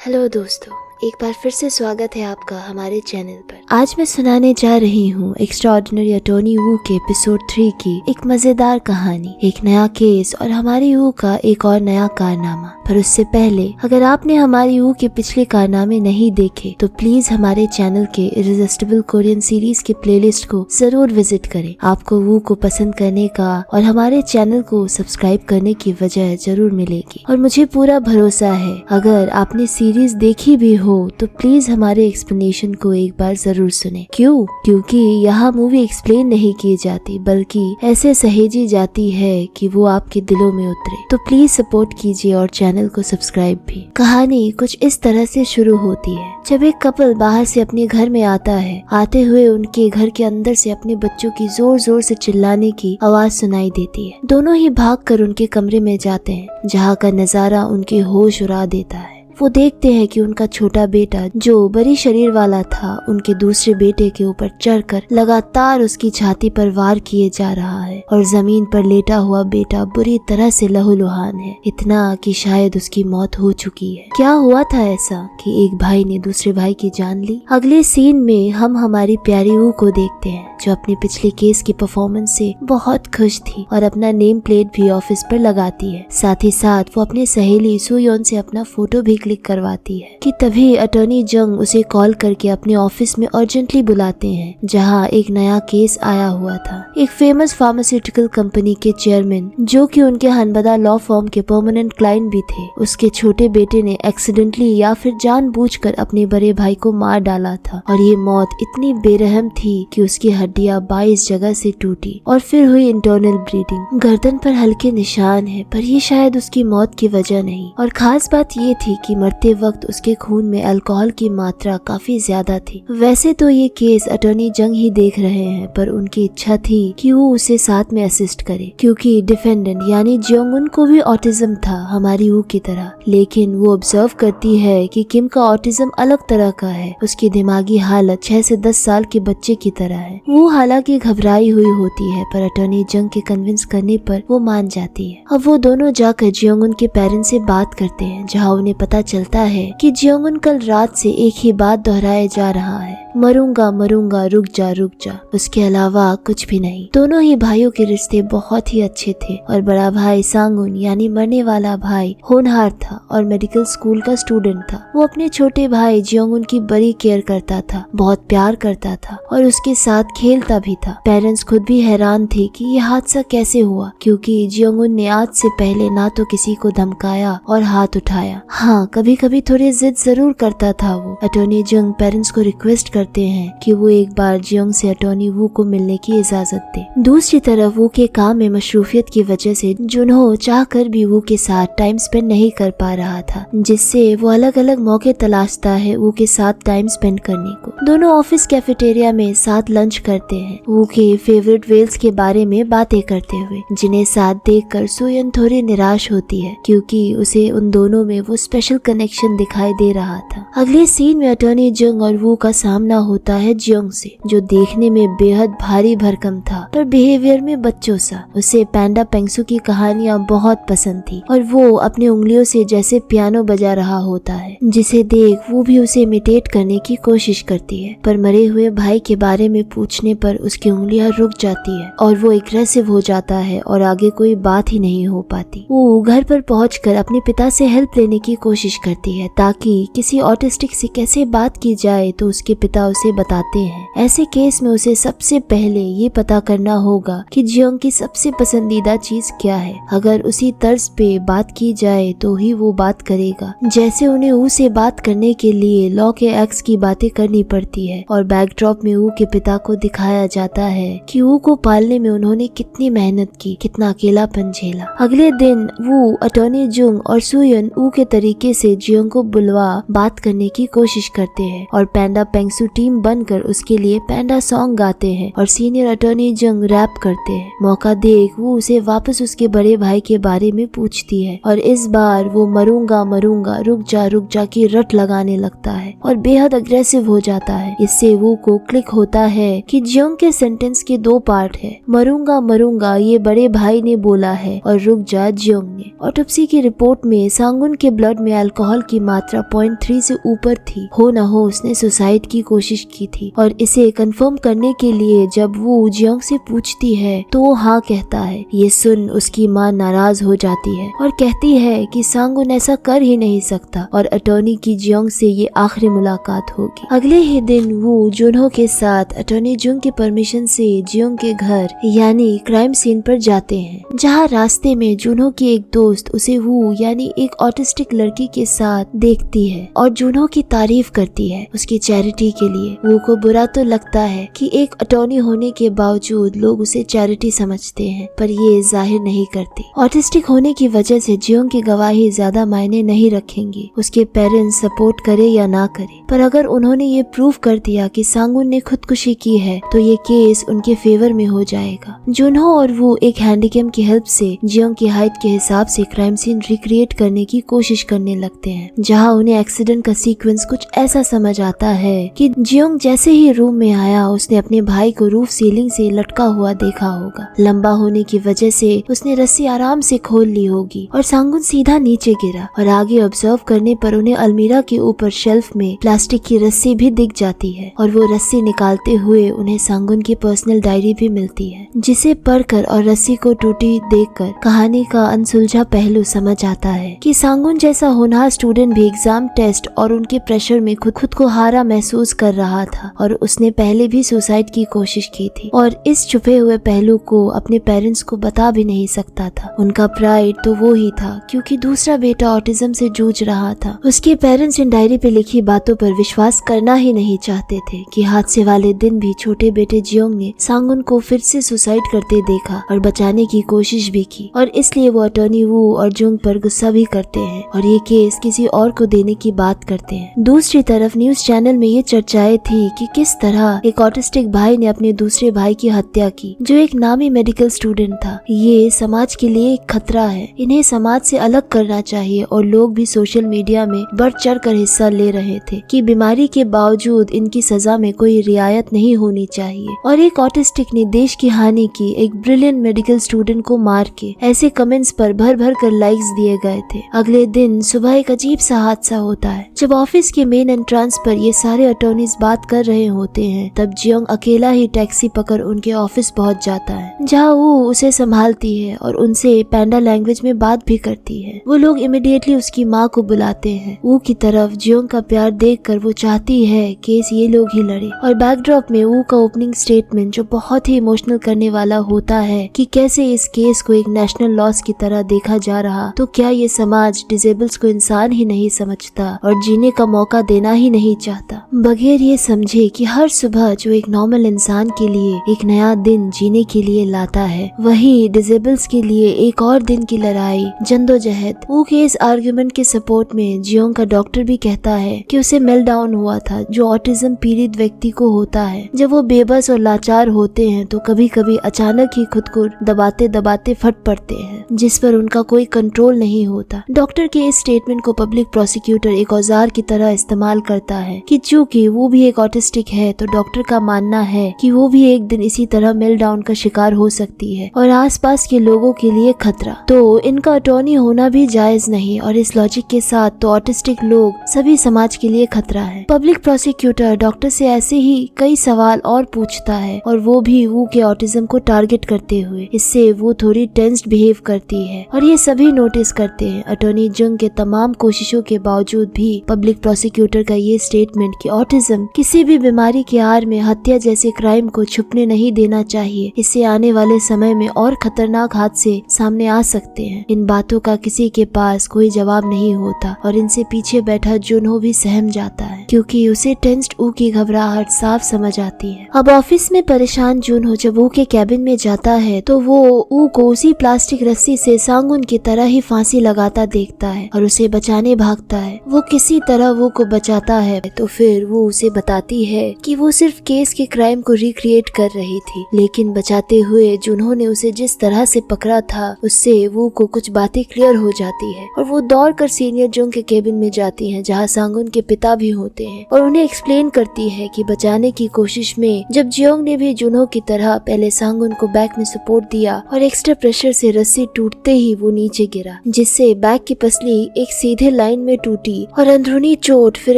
Hello दोस्तों, एक बार फिर से स्वागत है आपका हमारे चैनल पर। आज मैं सुनाने जा रही हूँ एक्स्ट्राऑर्डिनरी अटॉर्नी वू के एपिसोड 3 की एक मजेदार कहानी, एक नया केस और हमारी वू का एक और नया कारनामा। पर उससे पहले अगर आपने हमारी वू के पिछले कारनामे नहीं देखे तो प्लीज हमारे चैनल के इरिजिस्टिबल कोरियन सीरीज के प्लेलिस्ट को जरूर विजिट करें। आपको वू को पसंद करने का और हमारे चैनल को सब्सक्राइब करने की वजह जरूर मिलेगी और मुझे पूरा भरोसा है अगर आपने सीरीज देखी भी हो तो प्लीज हमारे एक्सप्लेनेशन को एक बार जरूर सुने। क्यों? क्योंकि यहाँ मूवी एक्सप्लेन नहीं की जाती बल्कि ऐसे सहेजी जाती है कि वो आपके दिलों में उतरे। तो प्लीज सपोर्ट कीजिए और चैनल को सब्सक्राइब भी। कहानी कुछ इस तरह से शुरू होती है। जब एक कपल बाहर से अपने घर में आता है, आते हुए उनके घर के अंदर से अपने बच्चों की जोर जोर से चिल्लाने की आवाज सुनाई देती है। दोनों ही भागकर उनके कमरे में जाते हैं, जहाँ का नजारा उनके होश उड़ा देता है। वो देखते हैं कि उनका छोटा बेटा जो बड़ी शरीर वाला था, उनके दूसरे बेटे के ऊपर चढ़कर लगातार उसकी छाती पर वार किए जा रहा है और जमीन पर लेटा हुआ बेटा बुरी तरह से लहूलुहान है, इतना कि शायद उसकी मौत हो चुकी है। क्या हुआ था ऐसा कि एक भाई ने दूसरे भाई की जान ली? अगले सीन में हम हमारी प्यारी वू को देखते हैं जो अपने पिछले केस की परफॉर्मेंस से बहुत खुश थी और अपना नेम प्लेट भी ऑफिस पर लगाती है। साथ ही साथ वो अपनी सहेली सुयोन से अपना फोटो भी क्लिक करवाती है कि तभी अटॉर्नी जंग उसे कॉल करके अपने ऑफिस में अर्जेंटली बुलाते हैं, जहां एक नया केस आया हुआ था। एक फेमस फार्मास्यूटिकल कंपनी के चेयरमैन, जो कि उनके हनबदा लॉ फर्म के परमानेंट क्लाइंट भी थे, उसके छोटे बेटे ने एक्सीडेंटली या फिर जानबूझकर अपने बड़े भाई को मार डाला था और ये मौत इतनी बेरहम थी कि उसकी हड्डियां 22 जगह से टूटी और फिर हुई इंटरनल ब्लीडिंग। गर्दन पर हल्के निशान है, पर ये शायद उसकी मौत की वजह नहीं। और खास बात ये थी कि मरते वक्त उसके खून में अल्कोहल की मात्रा काफी ज्यादा थी। वैसे तो ये केस अटॉर्नी जंग ही देख रहे हैं, पर उनकी इच्छा थी कि वो उसे साथ में असिस्ट करे, क्योंकि डिफेंडेंट यानी जोंगुन को भी ऑटिज्म था हमारी वू की तरह। लेकिन वो ऑब्जर्व करती है कि किम का ऑटिज्म अलग तरह का है। उसकी दिमागी हालत 6 से 10 साल के बच्चे की तरह है। वो हालांकि घबराई हुई होती है, पर अटॉर्नी जंग के कन्विंस करने पर वो मान जाती है। अब वो दोनों जाकर जियोंगुन के पेरेंट्स से बात करते हैं, जहाँ उन्हें पता चलता है कि जियोंगुन कल रात से एक ही बात दोहराया जा रहा है, मरूंगा मरूंगा, रुक जा रुक जा। उसके अलावा कुछ भी नहीं। दोनों ही भाइयों के रिश्ते बहुत ही अच्छे थे और बड़ा भाई सांगुन यानी मरने वाला भाई होनहार था और मेडिकल स्कूल का स्टूडेंट था। वो अपने छोटे भाई जियोंगुन की बड़ी केयर करता था, बहुत प्यार करता था और उसके साथ खेलता भी था। पेरेंट्स खुद भी हैरान थे कि ये हादसा कैसे हुआ, क्योंकि जियोंगुन ने आज से पहले ना तो किसी को धमकाया और हाथ उठाया। हाँ, कभी कभी थोड़ी जिद जरूर करता था वो। अटॉर्नी जंग पेरेंट्स को रिक्वेस्ट करते हैं कि वो एक बार जियोंग से अटॉर्नी वू को मिलने की इजाजत दे। दूसरी तरफ वू के काम में मशरूफियत की वजह से जुनहो चाहकर भी वू के साथ टाइम स्पेंड नहीं कर पा रहा था, जिससे वो अलग अलग मौके तलाशता है वू के साथ टाइम स्पेंड करने को। दोनों ऑफिस कैफेटेरिया में साथ लंच करते हैं, वू के फेवरेट वेल्स के बारे में बातें करते हुए, जिन्हें साथ देखकर सुयन थोड़ी निराश होती है, क्योंकि उसे उन दोनों में वो स्पेशल कनेक्शन दिखाई दे रहा था। अगले सीन में अटॉर्नी जंग और वू का सामना होता है जियोंग से, जो देखने में बेहद भारी भरकम था पर बिहेवियर में बच्चों सा। उसे पैंडा पेंगसू की कहानियां बहुत पसंद थी और वो अपनी उंगलियों से जैसे पियानो बजा रहा होता है, जिसे देख वो भी उसे इमिटेट करने की कोशिश करती है। पर मरे हुए भाई के बारे में पूछने पर उसकी उंगलियां रुक जाती है और वो एग्रेसिव हो जाता है और आगे कोई बात ही नहीं हो पाती। वो घर पर पहुंचकर अपने पिता से हेल्प लेने की कोशिश करती है ताकि किसी ऑटिस्टिक से कैसे बात की जाए, तो उसके पिता उसे बताते हैं ऐसे केस में उसे सबसे पहले ये पता करना होगा कि जियोंग की सबसे पसंदीदा चीज क्या है। अगर उसी तर्ज पे बात की जाए तो ही वो बात करेगा। जैसे उन्हें ऊ से बात करने के लिए लॉ के एक्ट्स की बातें करनी पड़ती है और बैकड्रॉप में ऊ के पिता को दिखाया जाता है कि ऊ को पालने में उन्होंने कितनी मेहनत की, कितना अकेलापन झेला। अगले दिन वो अटॉर्नी जंग और सुयन ऊ के तरीके से जियोंग को बुलवा बात करने की कोशिश करते हैं और पैंडा पेंगसू टीम बनकर उसके लिए पैंडा सॉन्ग गाते हैं और सीनियर अटॉर्नी जंग रैप करते हैं। मौका देख वो उसे वापस उसके बड़े भाई के बारे में पूछती है और इस बार वो मरूंगा मरूंगा रुक जा की रट लगाने लगता है और बेहद अग्रेसिव हो जाता है। इससे वो को क्लिक होता है कि जंग के सेंटेंस के 2 पार्ट है। मरूंगा मरूंगा ये बड़े भाई ने बोला है और रुक जा जंग ने। ऑटोप्सी की रिपोर्ट में सांगुन के ब्लड में अल्कोहल की मात्रा 0.3 से ऊपर थी। हो न हो उसने सुसाइड की कोशिश की थी और इसे कंफर्म करने के लिए जब वो जंग से पूछती है तो वो हाँ कहता है। ये सुन उसकी माँ नाराज हो जाती है और कहती है कि सांगुन ऐसा कर ही नहीं सकता और अटॉर्नी की जंग से ये आखिरी मुलाकात होगी। अगले ही दिन वो जुनहो के साथ अटॉर्नी जंग की परमिशन से जंग के घर यानी क्राइम सीन पर जाते हैं, जहाँ रास्ते में जुनहो की एक दोस्त उसे वो यानी एक ऑटिस्टिक लड़की के साथ देखती है और जुनहो की तारीफ करती है उसकी चैरिटी के लिए। वो को बुरा तो लगता है कि एक अटॉर्नी होने के बावजूद लोग उसे चैरिटी समझते हैं, पर ये जाहिर नहीं करती। ऑटिस्टिक होने की वजह से जियोंग की गवाही ज्यादा मायने नहीं रखेंगी, उसके पेरेंट्स सपोर्ट करे या ना करे, पर अगर उन्होंने ये प्रूव कर दिया कि सांगुन ने खुदकुशी की है तो ये केस उनके फेवर में हो जाएगा। जुनहो और वो एक हैंडीकैम की हेल्प से जियोंग की हाइट के हिसाब से क्राइम सीन रिक्रिएट करने की कोशिश करने लगते हैं, जहाँ उन्हें एक्सीडेंट का सीक्वेंस कुछ ऐसा समझ आता है कि जियोंग जैसे ही रूम में आया उसने अपने भाई को रूफ सीलिंग से लटका हुआ देखा होगा। लंबा होने की वजह से उसने रस्सी आराम से खोल ली होगी और सांगुन सीधा नीचे गिरा और आगे ऑब्जर्व करने पर उन्हें अलमीरा के ऊपर शेल्फ में प्लास्टिक की रस्सी भी दिख जाती है और वो रस्सी निकालते हुए उन्हें सांगुन की पर्सनल डायरी भी मिलती है, जिसे पढ़कर और रस्सी को टूटी देखकर कहानी का अनसुलझा पहलू समझ आता है कि सांगुन जैसा होनहार स्टूडेंट भी एग्जाम टेस्ट और उनके प्रेशर में खुद को हारा महसूस कर रहा था और उसने पहले भी सुसाइड की कोशिश की थी और इस छुपे हुए पहलू को अपने पेरेंट्स को बता भी नहीं सकता था। उनका प्राइड तो वो ही था क्योंकि दूसरा बेटा ऑटिज्म से जूझ रहा था। उसके पेरेंट्स इन डायरी पे लिखी बातों पर विश्वास करना ही नहीं चाहते थे कि हादसे वाले दिन भी छोटे बेटे जियोंग ने सांगुन को फिर से सुसाइड करते देखा और बचाने की कोशिश भी की और इसलिए वो अटॉर्नी वू और जुंग पर गुस्सा भी करते हैं और ये केस किसी और को देने की बात करते हैं। दूसरी तरफ न्यूज चैनल में ये चर्चाएं थी कि किस तरह एक ऑटिस्टिक भाई ने अपने दूसरे भाई की हत्या की जो एक नामी मेडिकल स्टूडेंट था। ये समाज के लिए एक खतरा है, इन्हें समाज से अलग करना चाहिए और लोग भी सोशल मीडिया में बढ़ चढ़ कर हिस्सा ले रहे थे कि बीमारी के बावजूद इनकी सजा में कोई रियायत नहीं होनी चाहिए। और एक ऑटिस्टिक ने देश की हानि की एक ब्रिलियंट मेडिकल स्टूडेंट को मार के ऐसे कमेंट्स पर भर भर कर लाइक्स दिए गए थे। अगले दिन सुबह एक अजीब सा हादसा होता है। जब ऑफिस के मेन एंट्रेंस पर ये सारे अटॉर्नीज बात कर रहे होते हैं तब जियोंग अकेला ही टैक्सी पकड़ उनके ऑफिस पहुंच जाता है, जहाँ वो उसे संभालती है और उनसे पैंडा लैंग्वेज में बात भी करती है। वो लोग इमीडिएटली उसकी माँ को बुलाते हैं। वो की तरफ जियोंग का प्यार देखकर वो चाहती है केस ये लोग ही लड़े और बैकड्रॉप में वो का ओपनिंग स्टेटमेंट जो बहुत ही इमोशनल करने वाला होता है कि कैसे इस केस को एक नेशनल लॉस की तरह देखा जा रहा, तो क्या ये समाज डिसेबल्स को इंसान ही नहीं समझता और जीने का मौका देना ही नहीं चाहता, बगैर ये समझे कि हर सुबह जो एक नॉर्मल इंसान के लिए एक नया दिन जीने के लिए लाता है वही डिसेबल्स के लिए एक और दिन की लड़ाई जद्दोजहद। वो के इस आर्गुमेंट के सपोर्ट में जियोंग का डॉक्टर भी कहता है कि उसे मेल्टडाउन हुआ था जो ऑटिज्म पीड़ित व्यक्ति को होता है। जब वो बेबस और लाचार होते हैं तो कभी कभी अचानक ही खुद को दबाते दबाते फट पड़ते हैं जिस पर उनका कोई कंट्रोल नहीं होता। डॉक्टर के इस स्टेटमेंट को पब्लिक प्रोसिक्यूटर एक औजार की तरह इस्तेमाल करता है कि चूंकि वो भी एक ऑटिस्टिक है तो डॉक्टर का मानना है कि वो भी एक दिन इसी तरह मेल्टडाउन का शिकार हो सकती है और आसपास के लोगों के लिए खतरा, तो इनका अटॉर्नी होना भी जायज नहीं और इस लॉजिक के साथ तो ऑटिस्टिक लोग सभी समाज के लिए खतरा है। पब्लिक प्रोसिक्यूटर डॉक्टर से ऐसे ही कई सवाल और पूछता है और वो भी वो के ऑटिज्म को टारगेट करते हुए। इससे वो थोड़ी टेंस्ड बिहेव करती है और ये सभी नोटिस करते हैं। अटॉर्नी जंग के तमाम कोशिशों के बावजूद भी पब्लिक प्रोसिक्यूटर का ये स्टेटमेंट कि ऑटिज्म किसी भी बीमारी के आड़ में हत्या जैसे क्राइम को छुपने नहीं देना चाहिए, इससे आने वाले समय में और खतरनाक हादसे सामने आ सकते हैं। इन बातों का किसी के पास कोई जवाब नहीं होता और इनसे पीछे बैठा जुनहो भी सहम जाता है क्योंकि उसे टेंस्ड ऊ की घबराहट साफ समझ आती है। अब ऑफिस में परेशान जुनहो जब ऊ के कैबिन में जाता है तो वो ऊ को उसी प्लास्टिक रस्सी से सांगुन की तरह ही फांसी लगाता देखता है और उसे बचाने भागता है। वो किसी तरह वो को बचाता है तो फिर फिर वो उसे बताती है कि वो सिर्फ केस के क्राइम को रिक्रिएट कर रही थी, लेकिन बचाते हुए जिन्होंने उसे जिस तरह से पकड़ा था उससे वो को कुछ बातें क्लियर हो जाती है और वो दौड़कर सीनियर जोंग के केबिन में जाती हैं जहाँ सांगुन के पिता भी होते हैं और उन्हें एक्सप्लेन करती है कि बचाने की कोशिश में जब जियोंग ने भी जुनहो की तरह पहले सांगुन को बैक में सपोर्ट दिया और एक्स्ट्रा प्रेशर से रस्सी टूटते ही वो नीचे गिरा, जिससे बैक की पसली एक सीधे लाइन में टूटी और अंदरूनी चोट फिर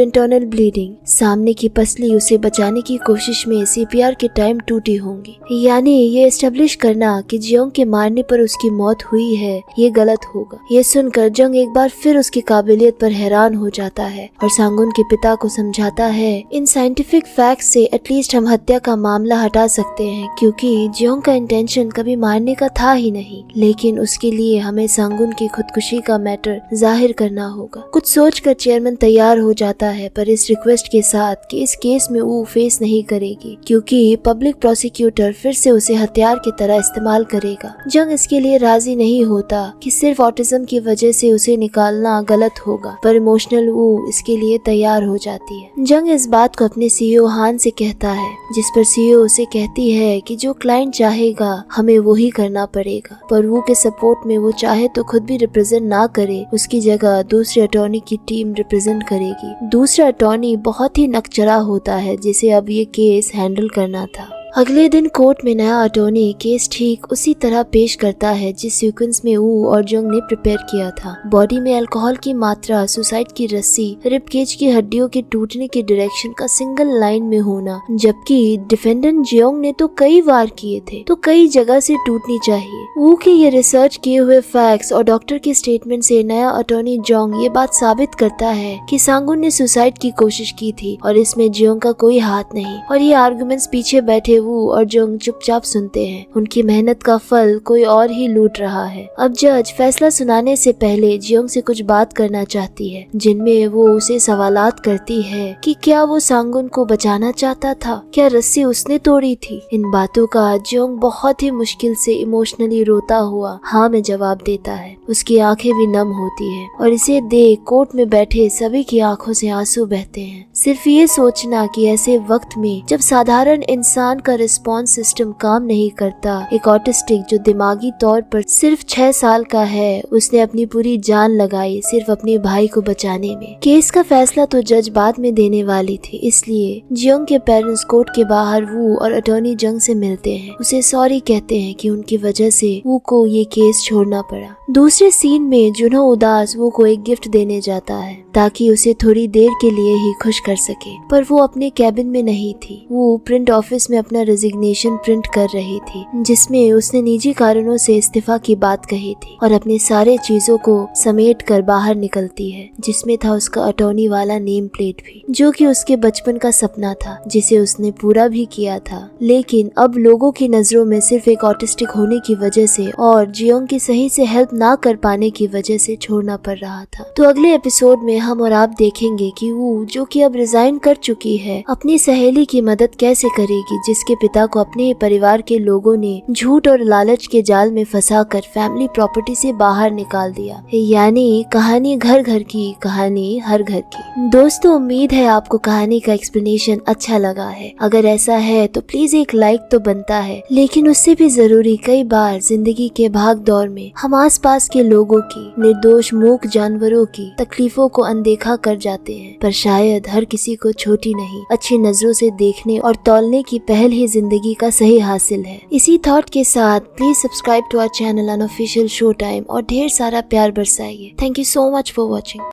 इंटरनल ब्लीडिंग। सामने की पसली उसे बचाने की कोशिश में सीपीआर के टाइम टूटी होंगी, यानी ये एस्टेब्लिश करना कि जियोंग के मारने पर उसकी मौत हुई है ये गलत होगा। ये सुनकर जंग एक बार फिर उसकी काबिलियत पर हैरान हो जाता है और सांगुन के पिता को समझाता है इन साइंटिफिक फैक्ट्स से एटलीस्ट हम हत्या का मामला हटा सकते हैं, क्योंकि जियोंग का इंटेंशन कभी मारने का था ही नहीं, लेकिन उसके लिए हमें सांगुन की खुदकुशी का मैटर जाहिर करना होगा। कुछ सोचकर चेयरमैन तैयार हो जाता है, पर इस रिक्वेस्ट के साथ कि इस केस में वो फेस नहीं करेगी क्योंकि पब्लिक प्रोसिक्यूटर फिर से उसे हथियार की तरह इस्तेमाल करेगा। जंग इसके लिए राजी नहीं होता कि सिर्फ ऑटिज्म की वजह से उसे निकालना गलत होगा, पर इमोशनल वो इसके लिए तैयार हो जाती है। जंग इस बात को अपने सीईओ हान से कहता है, जिस पर सीईओ उसे कहती है कि जो क्लाइंट चाहेगा हमें वो ही करना पड़ेगा, पर वो के सपोर्ट में वो चाहे तो खुद भी रिप्रेजेंट ना करे, उसकी जगह दूसरे अटॉर्नी की टीम रिप्रेजेंट करेगी। दूसरा अटॉर्नी बहुत ही नकचरा होता है जिसे अब ये केस हैंडल करना था। अगले दिन कोर्ट में नया अटॉर्नी केस ठीक उसी तरह पेश करता है जिस सीक्वेंस में वू और जंग ने प्रिपेयर किया था। बॉडी में अल्कोहल की मात्रा, सुसाइड की रस्सी, रिब केज की हड्डियों के टूटने की डायरेक्शन का सिंगल लाइन में होना, जबकि डिफेंडेंट जियोंग ने तो कई वार किए थे तो कई जगह से टूटनी चाहिए। वू के ये रिसर्च किए हुए फैक्ट्स और डॉक्टर के स्टेटमेंट से नया अटॉर्नी जंग ये बात साबित करता है कि सांगुन ने सुसाइड की कोशिश की थी और इसमें जियोंग का कोई हाथ नहीं, और ये आर्गुमेंट्स पीछे बैठे वू और जंग चुपचाप सुनते हैं। उनकी मेहनत का फल कोई और ही लूट रहा है। अब जज फैसला सुनाने से पहले जियोंग से कुछ बात करना चाहती है, जिनमें वो उसे सवालात करती है कि क्या वो सांगुन को बचाना चाहता था, क्या रस्सी उसने तोड़ी थी। इन बातों का जियोंग बहुत ही मुश्किल से इमोशनली रोता हुआ हाँ में जवाब देता है। उसकी आंखें भी नम होती है और इसे देख कोर्ट में बैठे सभी की आंखों से आंसू बहते हैं। सिर्फ ये सोचना कि ऐसे वक्त में जब साधारण इंसान का रिस्पॉन्स सिस्टम काम नहीं करता, एक ऑटिस्टिक जो दिमागी तौर पर सिर्फ 6 साल का है, उसने अपनी पूरी जान लगाई सिर्फ अपने भाई को बचाने में। केस का फैसला तो जज बाद में देने वाली थी, इसलिए जियोंग के पेरेंट्स कोर्ट के बाहर वू और अटॉर्नी जंग से मिलते हैं, उसे सॉरी कहते हैं कि उनकी वजह से वू को ये केस छोड़ना पड़ा। दूसरे सीन में जुनहो उदास वू को एक गिफ्ट देने जाता है ताकि उसे थोड़ी देर के लिए ही खुश कर सके, पर वो अपने कैबिन में नहीं थी। वो प्रिंट ऑफिस में अपना रेजिग्नेशन प्रिंट कर रही थी, जिसमें उसने निजी कारणों से इस्तीफा की बात कही थी और अपने सारे चीजों को समेट कर बाहर निकलती है, जिसमें था उसका अटॉर्नी वाला नेम प्लेट भी, जो कि उसके बचपन का सपना था जिसे उसने पूरा भी किया था, लेकिन अब लोगों की नजरों में सिर्फ एक ऑटिस्टिक होने की वजह से और जियोंग की सही से हेल्प ना कर पाने की वजह से छोड़ना पड़ रहा था। तो अगले एपिसोड में हम और आप देखेंगे कि वो जो कि अब रिजाइन कर चुकी है अपनी सहेली की मदद कैसे करेगी, जिसके पिता को अपने परिवार के लोगों ने झूठ और लालच के जाल में फंसाकर फैमिली प्रॉपर्टी से बाहर निकाल दिया। यानी कहानी घर घर की, कहानी हर घर की। दोस्तों, उम्मीद है आपको कहानी का एक्सप्लेनेशन अच्छा लगा है। अगर ऐसा है तो प्लीज एक लाइक तो बनता है, लेकिन उससे भी जरूरी कई बार जिंदगी के भाग दौड़ में हम आसपास के लोगों की, निर्दोष मूक जानवरों की तकलीफों को अनदेखा कर जाते हैं, पर शायद हर किसी को छोटी नहीं अच्छी नजरों से देखने और तौलने की पहल ही जिंदगी का सही हासिल है। इसी थॉट के साथ please subscribe to our channel unofficial show time और ढेर सारा प्यार बरसाइए। Thank you so much for watching.